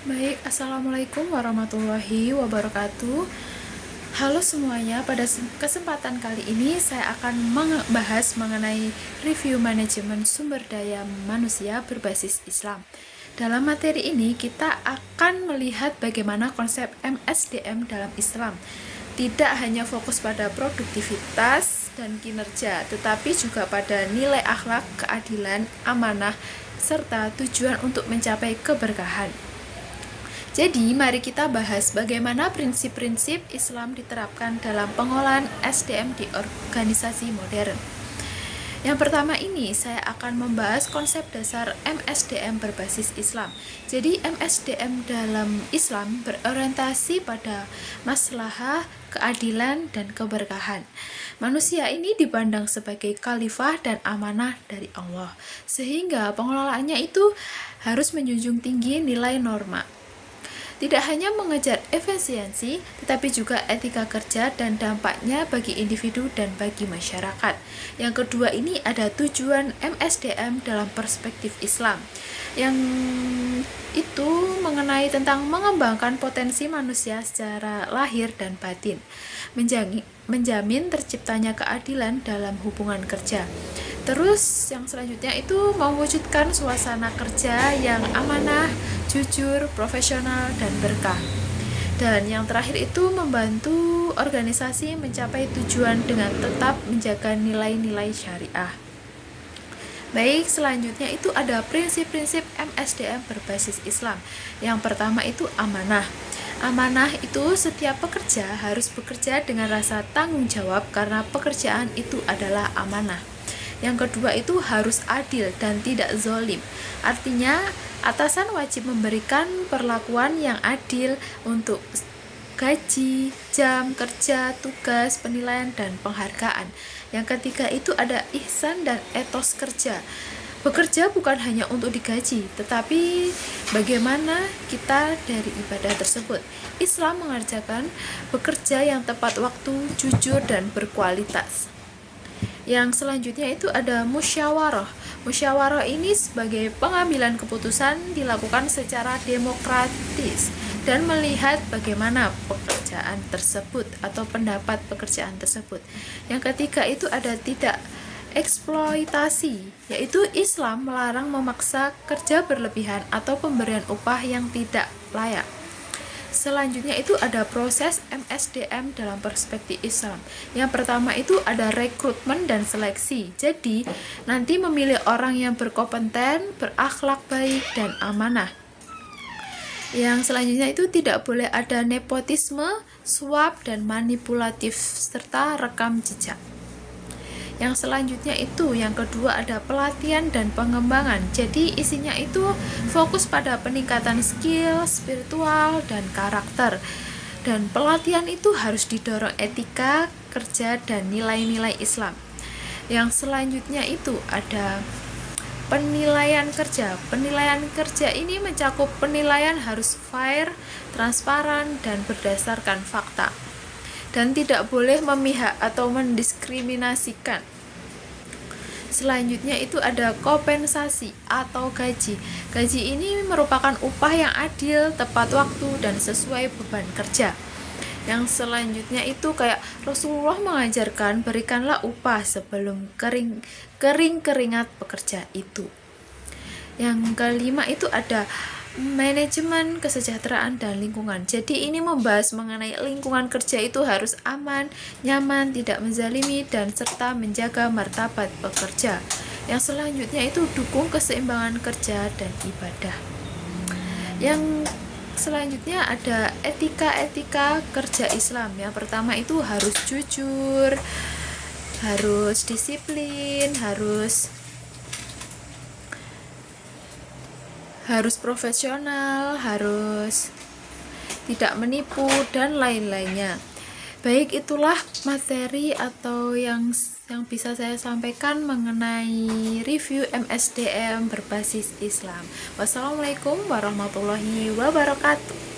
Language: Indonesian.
Baik, Assalamualaikum warahmatullahi wabarakatuh. Halo semuanya, pada kesempatan kali ini saya akan membahas mengenai review manajemen sumber daya manusia berbasis Islam. Dalam materi ini kita akan melihat bagaimana konsep MSDM dalam Islam. Tidak hanya fokus pada produktivitas dan kinerja, tetapi juga pada nilai akhlak, keadilan, amanah, serta tujuan untuk mencapai keberkahan. Jadi, mari kita bahas bagaimana prinsip-prinsip Islam diterapkan dalam pengolahan SDM di organisasi modern. Yang pertama ini, saya akan membahas konsep dasar MSDM berbasis Islam. Jadi, MSDM dalam Islam berorientasi pada maslahah, keadilan, dan keberkahan. Manusia ini dipandang sebagai khalifah dan amanah dari Allah, sehingga pengelolaannya itu harus menjunjung tinggi nilai norma. Tidak hanya mengejar efisiensi, tetapi juga etika kerja dan dampaknya bagi individu dan bagi masyarakat. Yang kedua ini ada tujuan MSDM dalam perspektif Islam, yang itu mengenai tentang mengembangkan potensi manusia secara lahir dan batin, menjamin terciptanya keadilan dalam hubungan kerja. Terus yang selanjutnya itu mewujudkan suasana kerja yang amanah, jujur, profesional, dan berkah. Dan yang terakhir itu membantu organisasi mencapai tujuan dengan tetap menjaga nilai-nilai syariah. Baik, selanjutnya itu ada prinsip-prinsip MSDM berbasis Islam. Yang pertama itu amanah. Amanah itu setiap pekerja harus bekerja dengan rasa tanggung jawab karena pekerjaan itu adalah amanah. Yang kedua itu harus adil dan tidak zolim. Artinya atasan wajib memberikan perlakuan yang adil untuk gaji, jam kerja, tugas, penilaian, dan penghargaan. Yang ketiga itu ada ihsan dan etos kerja. Bekerja bukan hanya untuk digaji, tetapi bagaimana kita dari ibadah tersebut. Islam mengajarkan bekerja yang tepat waktu, jujur, dan berkualitas. Yang selanjutnya itu ada musyawarah. Musyawarah ini sebagai pengambilan keputusan dilakukan secara demokratis dan melihat bagaimana pekerjaan tersebut atau pendapat pekerjaan tersebut. Yang ketiga itu ada tidak eksploitasi, yaitu Islam melarang memaksa kerja berlebihan atau pemberian upah yang tidak layak. Selanjutnya itu ada proses MSDM dalam perspektif Islam. Yang pertama itu ada rekrutmen dan seleksi. Jadi, nanti memilih orang yang berkompeten, berakhlak baik, dan amanah. Yang selanjutnya itu tidak boleh ada nepotisme, suap, dan manipulatif, serta rekam jejak. Yang selanjutnya itu yang kedua ada pelatihan dan pengembangan. Jadi isinya itu fokus pada peningkatan skill, spiritual, dan karakter. Dan pelatihan itu harus didorong etika, kerja, dan nilai-nilai Islam. Yang selanjutnya itu ada penilaian kerja. Penilaian kerja ini mencakup penilaian harus fair, transparan, dan berdasarkan fakta. Dan tidak boleh memihak atau mendiskriminasikan. Selanjutnya itu ada kompensasi atau gaji. Gaji ini merupakan upah yang adil, tepat waktu, dan sesuai beban kerja. Yang selanjutnya itu kayak Rasulullah mengajarkan berikanlah upah sebelum keringat pekerja itu. Yang kelima itu ada manajemen kesejahteraan dan lingkungan. Jadi ini membahas mengenai lingkungan kerja itu harus aman, nyaman, tidak menzalimi, dan serta menjaga martabat pekerja. Yang selanjutnya itu dukung keseimbangan kerja dan ibadah. Yang selanjutnya ada etika-etika kerja Islam. Yang pertama itu harus jujur, harus disiplin, harus profesional, harus tidak menipu, dan lain-lainnya. Baik, itulah materi atau yang bisa saya sampaikan mengenai review MSDM berbasis Islam. Wassalamualaikum warahmatullahi wabarakatuh.